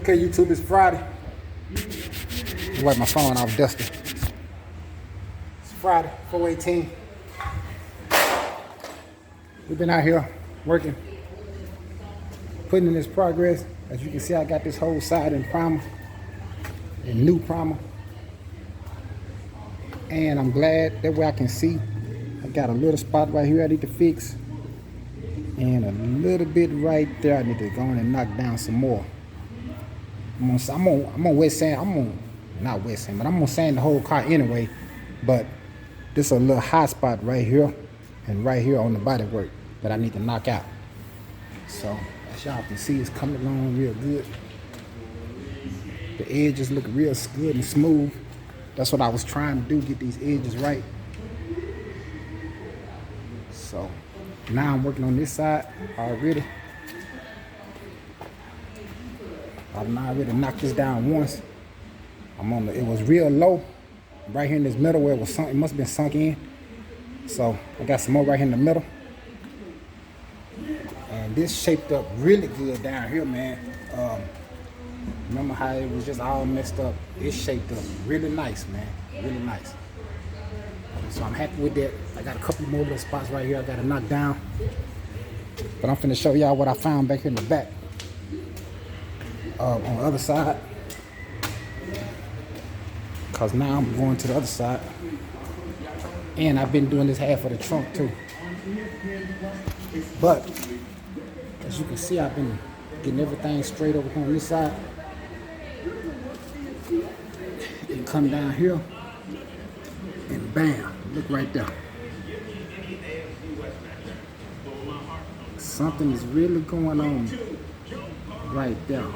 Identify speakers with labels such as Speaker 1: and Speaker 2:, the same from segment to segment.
Speaker 1: Okay, YouTube, it's Friday. Wipe my phone off, Dusty. It's Friday, 4/18. We've been out here working, putting in this progress. As you can see, I got this whole side in primer, and new primer. And I'm glad that way I can see. I got a little spot right here I need to fix. And a little bit right there I need to go in and knock down some more. I'm gonna wet sand. Not wet sand, but I'm gonna sand the whole car anyway. But this is a little hot spot right here and right here on the bodywork that I need to knock out. So as y'all can see, it's coming along real good. The edges look real good and smooth. That's what I was trying to do, get these edges right. So now I'm working on this side already. I've already knocked this down once. It was real low right here in this middle where it was sunk. It must have been sunk in. So I got some more right here in the middle. And this shaped up really good down here, man. Remember how it was just all messed up? It shaped up really nice, man. Really nice. So I'm happy with that. I got a couple more little spots right here I got to knock down. But I'm finna show y'all what I found back here in the back. On the other side. Because now I'm going to the other side. And I've been doing this half of the trunk too. But as you can see, I've been getting everything straight over here on this side. And come down here. And bam, look right there. Something is really going on right there.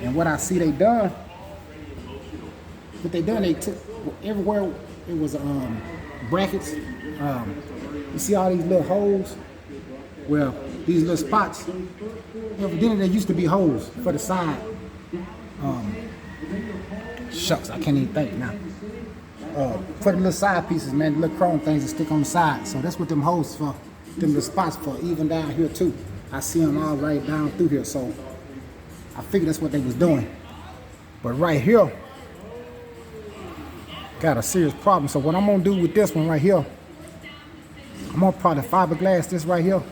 Speaker 1: And what I see they done, they took everywhere it was brackets. You see all these little holes? Well, these little spots, evidently there used to be holes for the side. Shucks, I can't even think now. For the little side pieces, man, the little chrome things that stick on the side. So that's what them holes for, them little spots for, even down here too. I see them all right down through here, so I figured that's what they was doing. But right here, got a serious problem. So what I'm gonna do with this one right here, I'm gonna probably fiberglass this right here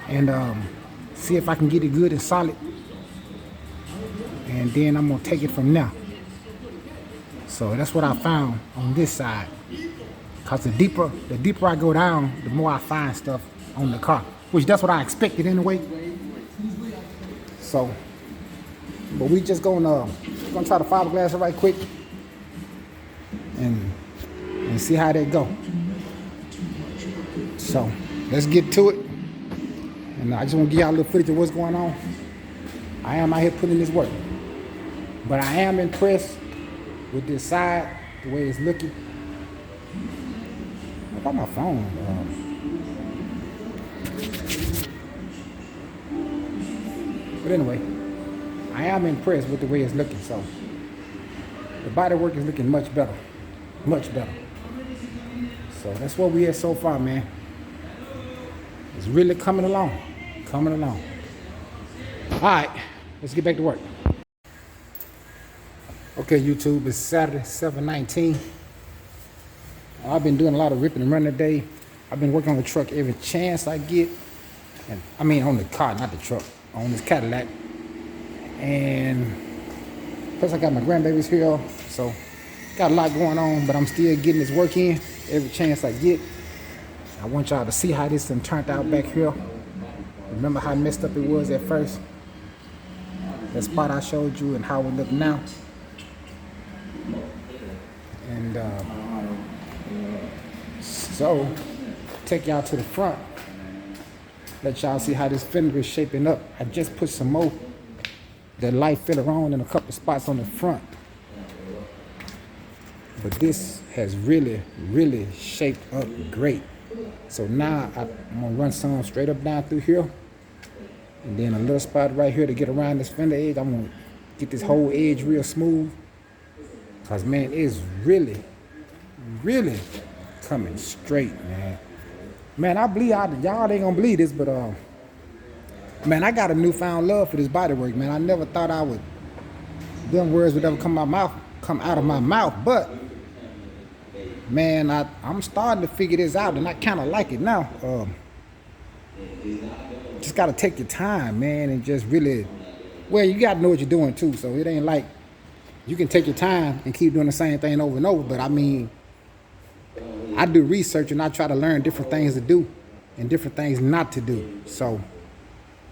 Speaker 1: and see if I can get it good and solid. And then I'm gonna take it from there. So that's what I found on this side. Cause the deeper I go down, the more I find stuff on the car, which that's what I expected anyway. So, but we just gonna try to fiberglass it right quick and see how that go. So let's get to it. And I just want to give y'all a little footage of what's going on. I am out here putting this work, but I am impressed with this side, the way it's looking. What about my phone? But anyway, I am impressed with the way it's looking. So the body work is looking much better. Much better. So that's what we had so far, man. It's really coming along. Coming along. All right, let's get back to work. Okay, YouTube, it's Saturday, 7/19. I've been doing a lot of ripping and running today. I've been working on the truck every chance I get. And I mean on the car, not the truck. On this Cadillac. And plus I got my grandbabies here, so got a lot going on, but I'm still getting this work in every chance I get. I want y'all to see how this done turned out back here. Remember how messed up it was at first? That spot I showed you and how it look now. And so take y'all to the front. Let y'all see how this fender is shaping up. I just put some more that light filler on in a couple spots on the front. But this has really, really shaped up great. So now I'm gonna run some straight up down through here. And then a little spot right here to get around this fender edge. I'm gonna get this whole edge real smooth. Cause man, it's really, really coming straight, man. Man, I believe y'all ain't gonna believe this, but Man, I got a newfound love for this body work, man. I never thought them words would ever come out of my mouth, but man, I'm starting to figure this out, and I kind of like it now. Just got to take your time, man, and just really, well, you got to know what you're doing too. So it ain't like you can take your time and keep doing the same thing over and over. But I mean, I do research and I try to learn different things to do and different things not to do. So,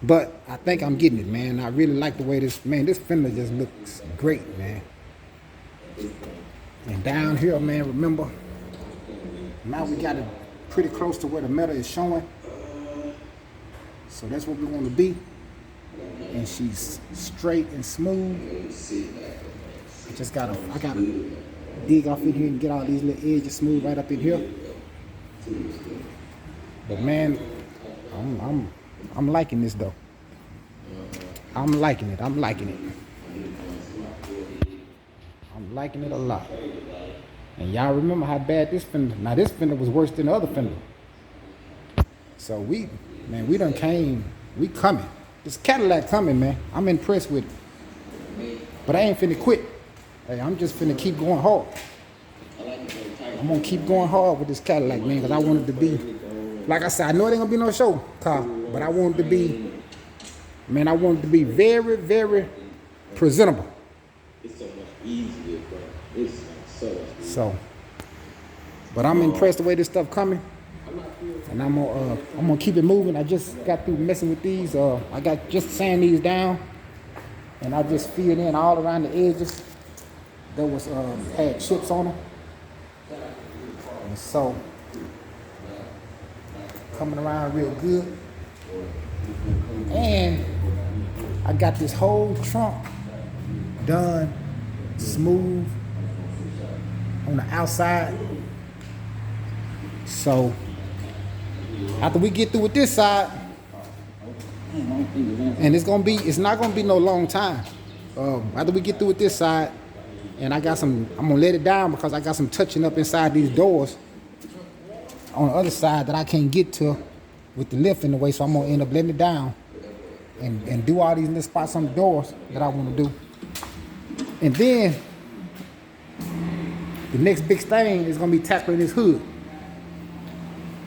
Speaker 1: but I think I'm getting it, man. I really like the way this fender just looks great, man. And down here, man, remember, now we got it pretty close to where the metal is showing. So that's what we want to be. And she's straight and smooth. I gotta dig off in here and get all these little edges smooth right up in here. But man, I'm liking this though. I'm liking it. I'm liking it a lot. And y'all remember how bad this fender. Now this fender was worse than the other fender. So we coming. This Cadillac coming, man. I'm impressed with it. But I ain't finna quit. Hey, I'm just finna keep going hard. I'm gonna keep going hard with this Cadillac, man, because I want it to be, like I said, I know it ain't gonna be no show car, but I want it to be, man, I want it to be very, very presentable. It's so much easier, bro. It's so, but I'm impressed the way this stuff coming. And I'm gonna keep it moving. I just got through messing with these. I got just sand these down, and I just filled in all around the edges. That was had chips on them, and so coming around real good. And I got this whole trunk done smooth on the outside. So after we get through with this side, and it's not gonna be no long time. After we get through with this side, and I'm gonna let it down because I got some touching up inside these doors on the other side that I can't get to with the lift in the way. So I'm gonna end up letting it down and do all these little spots on the doors that I want to do. And then the next big thing is gonna be tackling this hood.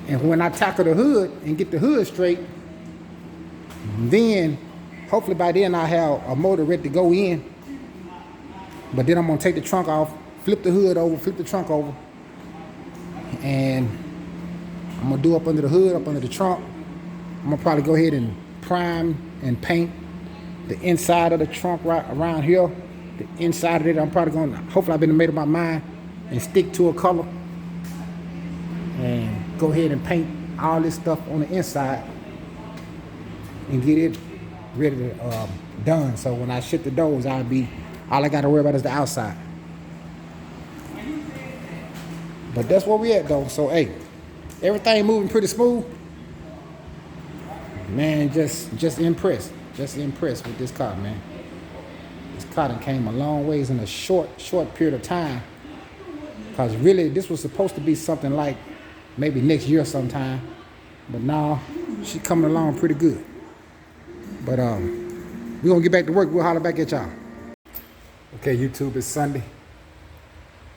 Speaker 1: And when I tackle the hood and get the hood straight, then hopefully by then I have a motor ready to go in. But then I'm gonna take the trunk off, flip the hood over, flip the trunk over, and I'm gonna do up under the hood, up under the trunk. I'm gonna probably go ahead and prime and paint the inside of the trunk right around here. The inside of it, I'm probably gonna, hopefully I've been made up my mind and stick to a color. And go ahead and paint all this stuff on the inside and get it ready to done. So when I ship the doors, all I gotta worry about is the outside. But that's where we at though. So hey, everything moving pretty smooth. Man, just impressed. Just impressed with this car, man. This car done came a long ways in a short period of time. Cause really this was supposed to be something like maybe next year sometime, but now she coming along pretty good. But we're gonna get back to work. We'll holler back at y'all. Okay, YouTube, it's Sunday,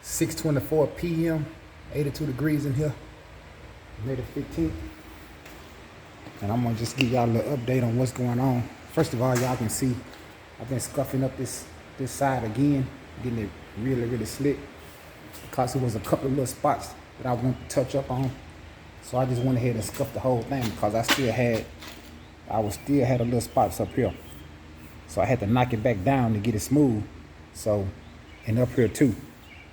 Speaker 1: 6:24 p.m., 82 degrees in here, May the 15th. And I'm gonna just give y'all a little update on what's going on. First of all, y'all can see I've been scuffing up this side again, getting it really, really slick, because there was a couple of little spots that I wanted to touch up on. So I just went ahead and scuffed the whole thing because I still had a little spots up here. So I had to knock it back down to get it smooth. So, and up here too.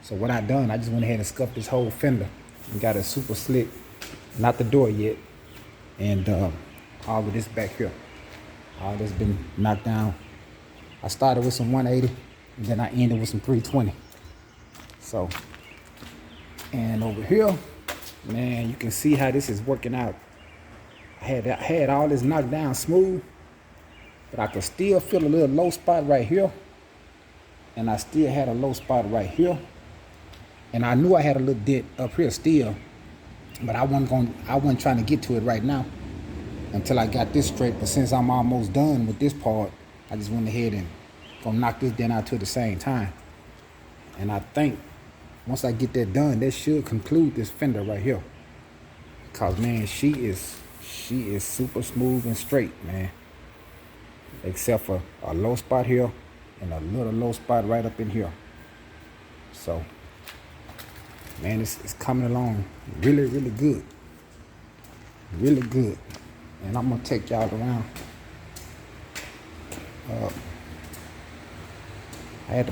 Speaker 1: So what I done, I just went ahead and scuffed this whole fender and got it super slick. Not the door yet. And all of this back here. All this been knocked down. I started with some 180 and then I ended with some 320. So, and over here, man, you can see how this is working out. I had all this knocked down smooth, but I could still feel a little low spot right here. And I still had a low spot right here. And I knew I had a little dent up here still, but I wasn't trying to get to it right now. until I got this straight. But since I'm almost done with this part, I just went ahead and gonna knock this down out to the same time. And I think once I get that done, that should conclude this fender right here. Cause man, she is super smooth and straight, man. Except for a low spot here and a little low spot right up in here. So man, it's coming along really, really good. Really good. And I'm gonna take y'all around. I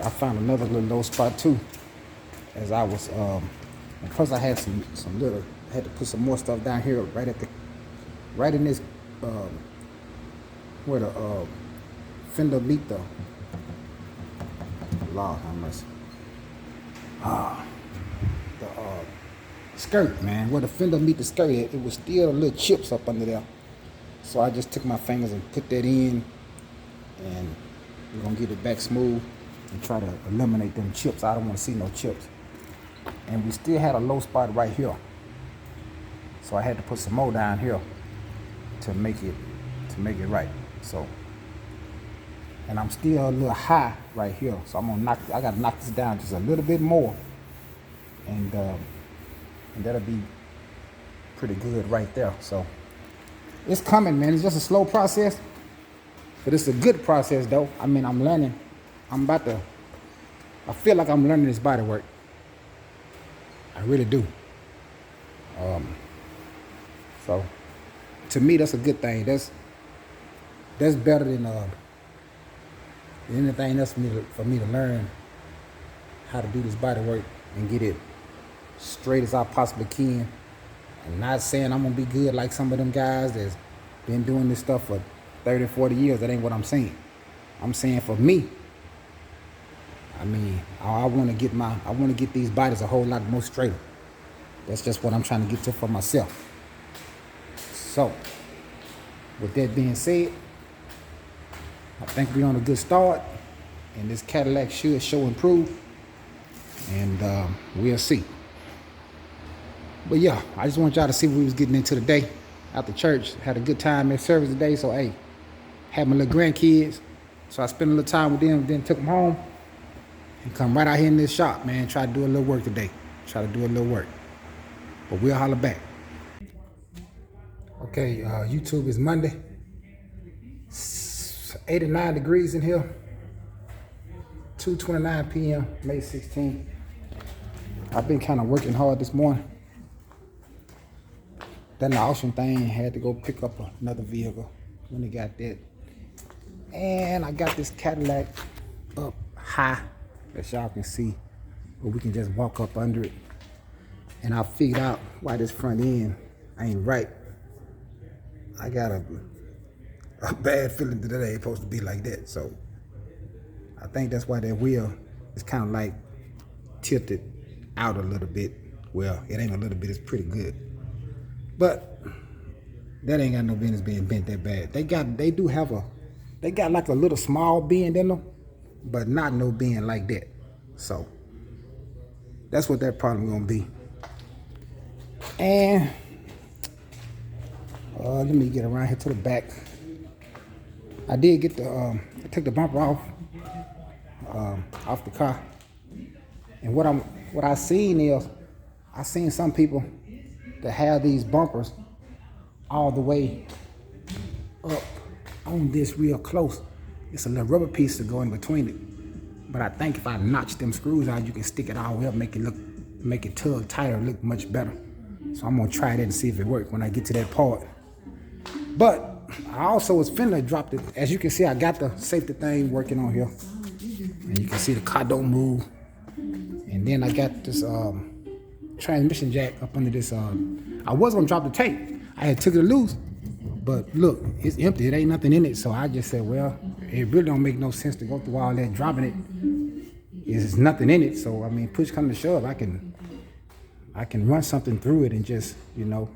Speaker 1: found another little low spot too. As I was and plus I had some little, I had to put some more stuff down here right in this where the fender meet the Lord how much the skirt, man. Where the fender meet the skirt, it was still little chips up under there. So I just took my fingers and put that in, and we're gonna get it back smooth and try to eliminate them chips. I don't want to see no chips. And we still had a low spot right here, so I had to put some more down here to make it right. So, and I'm still a little high right here, so I gotta knock this down just a little bit more, and that'll be pretty good right there. So it's coming, man. It's just a slow process, but it's a good process though. I mean, I'm learning. I feel like I'm learning this body work. I really do. So to me, that's a good thing. That's better than anything else for me to learn how to do this body work and get it straight as I possibly can. I'm not saying I'm gonna be good like some of them guys that's been doing this stuff for 30, 40 years. That ain't what I'm saying. I'm saying for me, I mean, I want to get these bodies a whole lot more straighter. That's just what I'm trying to get to for myself. So, with that being said, I think we're on a good start, and this Cadillac should show improve, and we'll see. But yeah, I just want y'all to see what we was getting into today. After church, had a good time at service today. So hey, had my little grandkids, so I spent a little time with them, then took them home. And come right out here in this shop, man. Try to do a little work today. But we'll holler back. Okay, YouTube is Monday. It's 89 degrees in here. 2:29 p.m. May 16th. I've been kind of working hard this morning. Done the auction thing. Had to go pick up another vehicle when they got that. And I got this Cadillac up high, as y'all can see, where we can just walk up under it. And I figured out why this front end ain't right. I got a bad feeling that it ain't supposed to be like that. So I think that's why that wheel is kind of like tilted out a little bit. Well, it ain't a little bit, it's pretty good. But that ain't got no business being bent that bad. They got like a little small bend in them, but not no bend like that. So that's what that problem gonna be. And let me get around here to the back. I did get I took the bumper off the car. And what I seen is, I seen some people that have these bumpers all the way up on this real close. It's a little rubber piece to go in between it. But I think if I notch them screws out, you can stick it all the way up, make it tug tighter, look much better. So I'm gonna try that and see if it works when I get to that part. But I also was finna drop it. As you can see, I got the safety thing working on here. And you can see the car don't move. And then I got this transmission jack up under this. I was gonna drop the tape. I had took it loose, but look, it's empty. It ain't nothing in it. So I just said, well, it really don't make no sense to go through all that dropping it. There's nothing in it. So I mean, push come to shove, I can run something through it and just, you know,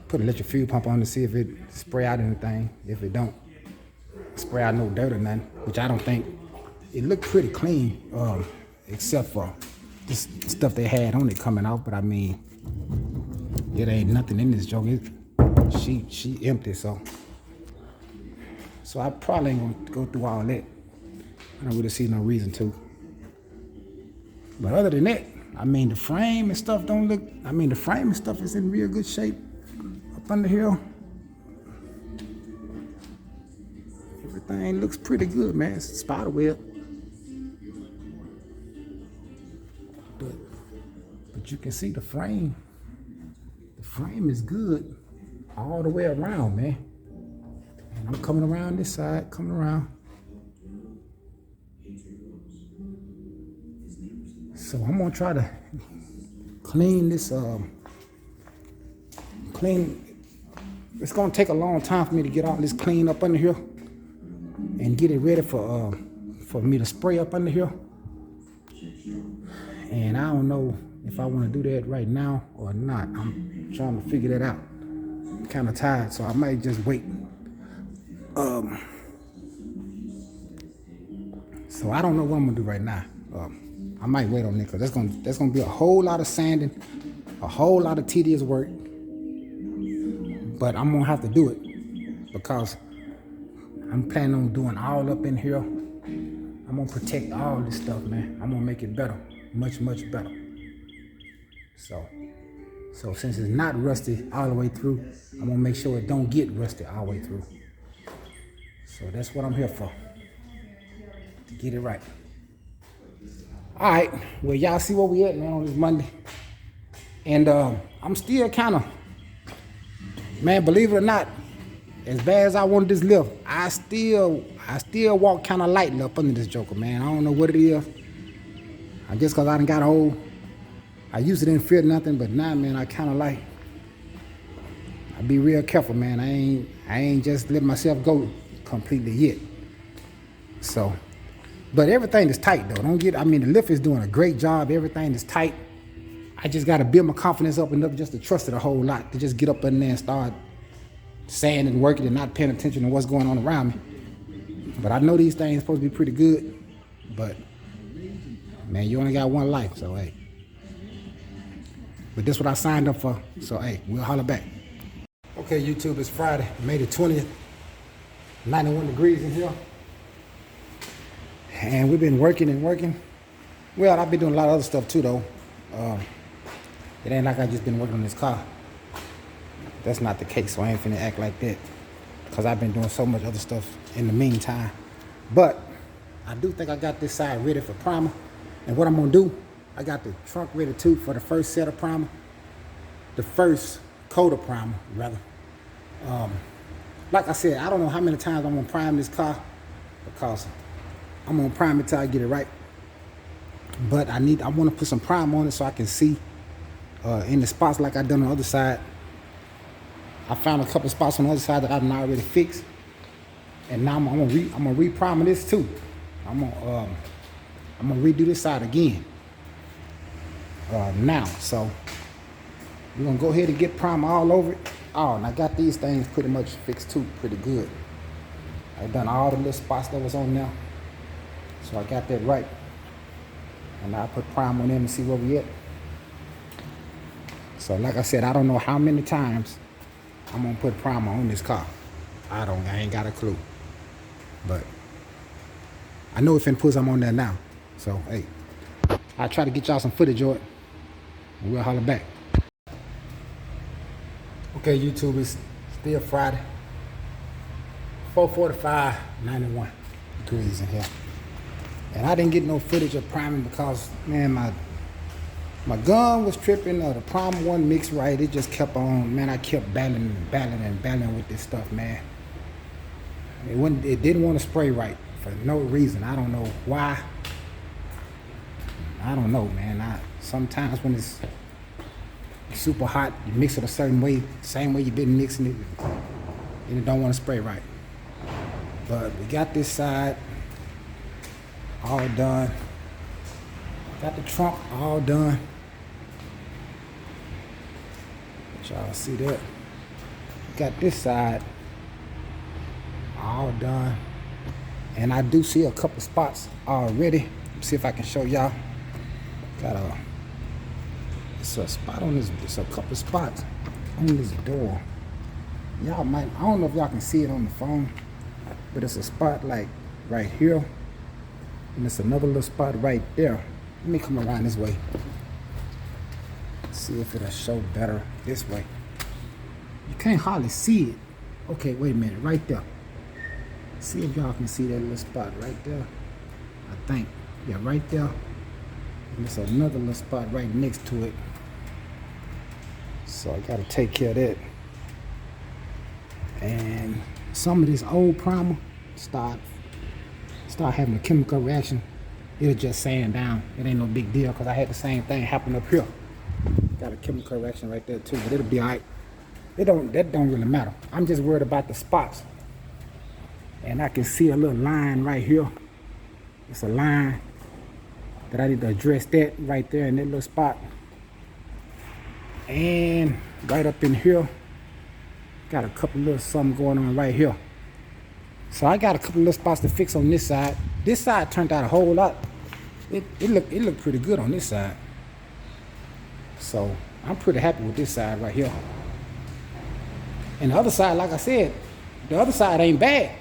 Speaker 1: put an electric fuel pump on to see if it spray out anything. If it don't spray out no dirt or nothing, which I don't think. It looked pretty clean, except for this stuff they had on it coming out. But I mean, it ain't nothing in this joke. It she empty, so I probably ain't gonna go through all that. I don't really see no reason to. But other than that, I mean, the frame and stuff don't look, I mean, the frame and stuff is in real good shape up under here. Everything looks pretty good, man. It's a spider web. But you can see the frame. The frame is good all the way around, man. And I'm coming around this side, coming around. So I'm gonna try to clean this, it's gonna take a long time for me to get all this clean up under here and get it ready for me to spray up under here. And I don't know if I want to do that right now or not. I'm trying to figure that out. I'm kind of tired, so I might just wait. So I don't know what I'm gonna do right now. I might wait on it because that's gonna be a whole lot of sanding, a whole lot of tedious work. But I'm gonna have to do it because I'm planning on doing all up in here. I'm gonna protect all this stuff, man. I'm gonna make it better, much better. So since it's not rusty all the way through, I'm gonna make sure it don't get rusty all the way through. So that's what I'm here for, to get it right. All right, well, y'all see where we at, man, on this Monday. And I'm still kind of, man, believe it or not, as bad as I wanted this lift, I still walk kind of lightly up under this joker, man. I don't know what it is. I guess because I done got old. I used to didn't feel nothing, but now, man, I kind of like, I be real careful, man. I ain't just let myself go completely yet. So, but everything is tight, though. I mean, the lift is doing a great job. Everything is tight. I just got to build my confidence up enough just to trust it a whole lot, to just get up in there and start saying and working and not paying attention to what's going on around me. But I know these things are supposed to be pretty good, but man, you only got one life, so hey. But this is what I signed up for, so hey, we'll holler back. Okay, YouTube, it's Friday, May the 20th, 91 degrees in here. And we've been working and working. Well, I've been doing a lot of other stuff too, though. It ain't like I just been working on this car. That's not the case, so I ain't finna act like that, because I've been doing so much other stuff in the meantime. But I do think I got this side ready for primer. And what I'm gonna do, I got the trunk ready too for the first set of primer. The first coat of primer, rather. Like I said, I don't know how many times I'm gonna prime this car, because I'm gonna prime it till I get it right. But I wanna put some primer on it so I can see in the spots like I done on the other side. I found a couple spots on the other side that I've already fixed, and now I'm gonna re-primer this too. I'm gonna redo this side again now. So we're gonna go ahead and get primer all over it. Oh, and I got these things pretty much fixed too, pretty good. I've done all the little spots that was on there, so I got that right. And I put primer on them and see where we at. So like I said, I don't know how many times I'm gonna put primer on this car. I ain't got a clue. But I know if it puts I'm on there now. So hey, I'll try to get y'all some footage of it, and we'll holler back. Okay, YouTube, it's still Friday. 4:45, 91 degrees in here. And I didn't get no footage of priming because, man, my gun was tripping, or the primer wasn't mixed right. It just kept on, man, I kept battling with this stuff, man. It didn't want to spray right for no reason. I don't know why. I don't know, man. Sometimes when it's super hot, you mix it a certain way, same way you've been mixing it, and it don't want to spray right. But we got this side all done. Got the trunk all done. Let y'all see that. Got this side all done. And I do see a couple spots already. Let's see if I can show y'all. It's a spot on this, it's a couple spots on this door. Y'all might, I don't know if y'all can see it on the phone, but it's a spot like right here, and it's another little spot right there. Let me come around this way. See if it'll show better this way. You can't hardly see it. Okay, wait a minute, right there. See if y'all can see that little spot right there. I think, yeah, right there. And there's another little spot right next to it. So I gotta take care of that. And some of this old primer start having a chemical reaction. It'll just sand down. It ain't no big deal because I had the same thing happen up here. Got a chemical reaction right there too, but it'll be alright. That don't really matter. I'm just worried about the spots. And I can see a little line right here. It's a line that I need to address that right there in that little spot. And right up in here, got a couple little something going on right here. So I got a couple little spots to fix on this side. This side turned out a whole lot. It looked pretty good on this side. So I'm pretty happy with this side right here. And the other side, like I said, the other side ain't bad,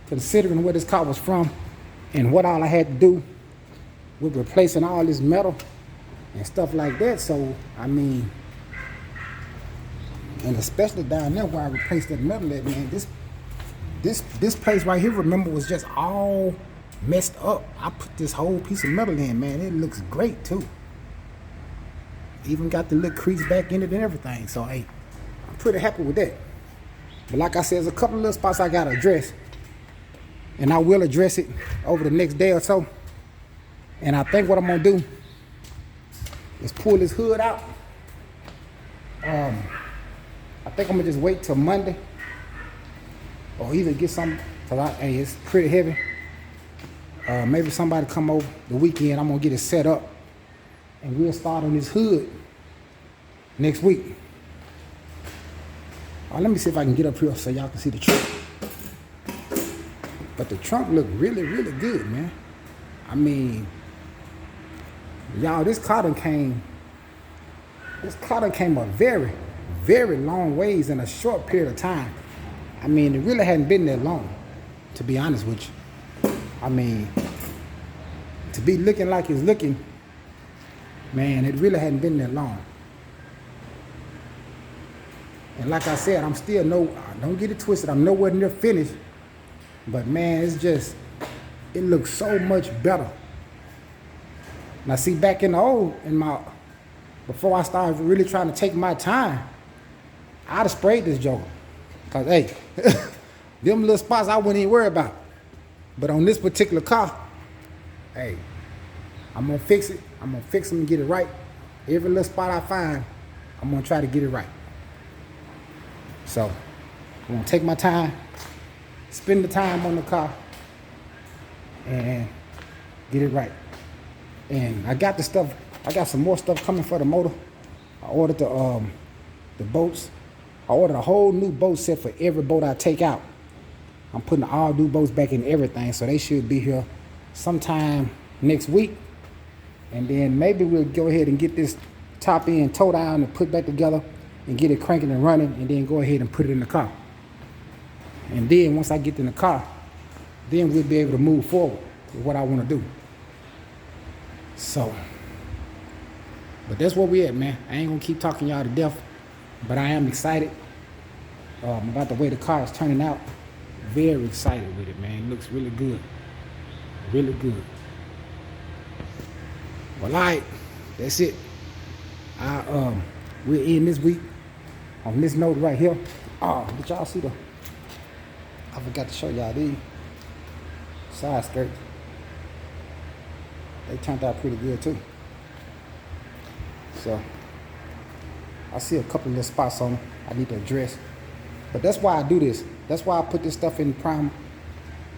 Speaker 1: considering where this car was from and what all I had to do with replacing all this metal and stuff like that. So I mean, and especially down there where I replaced that metal at, man, this place right here, remember, was just all messed up. I put this whole piece of metal in, man. It looks great too. Even got the little crease back in it and everything. So hey, I'm pretty happy with that. But like I said, there's a couple of little spots I gotta address, and I will address it over the next day or so. And I think what I'm gonna do is pull this hood out. I think I'm gonna just wait till Monday, or either get some, cause hey, it's pretty heavy. Maybe somebody come over the weekend. I'm gonna get it set up, and we'll start on this hood next week. Let me see if I can get up here so y'all can see the trunk. But the trunk look really, really good, man. I mean, y'all, this car done came a very, very long ways in a short period of time. I mean, it really hadn't been that long, to be honest with you. I mean, to be looking like it's looking, man, it really hadn't been that long. And like I said, I'm still don't get it twisted, I'm nowhere near finished. But man, it's just, it looks so much better. Now see, back in the old, before I started really trying to take my time, I'd have sprayed this joker. Cause hey, them little spots I wouldn't even worry about. But on this particular car, hey, I'm gonna fix it. I'm gonna fix them and get it right. Every little spot I find, I'm gonna try to get it right. So I'm gonna take my time, spend the time on the car, and get it right. And I got the stuff. I got some more stuff coming for the motor. I ordered the bolts. I ordered a whole new bolt set for every boat I take out. I'm putting all new bolts back in everything, so they should be here sometime next week. And then maybe we'll go ahead and get this top end toe down and put back together and get it cranking and running, and then go ahead and put it in the car. And then once I get in the car, then we'll be able to move forward with what I want to do. So, but that's where we at, man. I ain't gonna keep talking y'all to death, but I am excited about the way the car is turning out. Very excited with it, man. It looks really good. Really good. Well, all right, that's it. We're in this week on this note right here. Oh, did y'all see I forgot to show y'all these side skirts. They turned out pretty good too. So I see a couple of little spots on them I need to address. But that's why I do this. That's why I put this stuff in primer,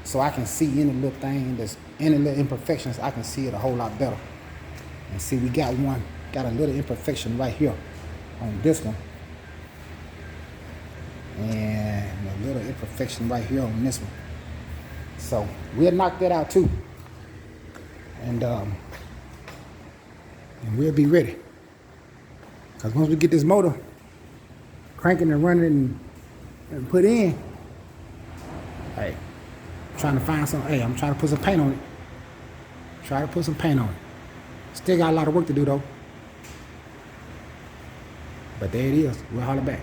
Speaker 1: so I can see any little thing any little imperfections. I can see it a whole lot better. And see, we got a little imperfection right here on this one, and a little imperfection right here on this one. So we'll knock that out too, and we'll be ready. Because once we get this motor cranking and running and and put in. Hey, trying to find some. Hey, I'm trying to put some paint on it. Try to put some paint on it. Still got a lot of work to do though. But there it is. We'll holler back.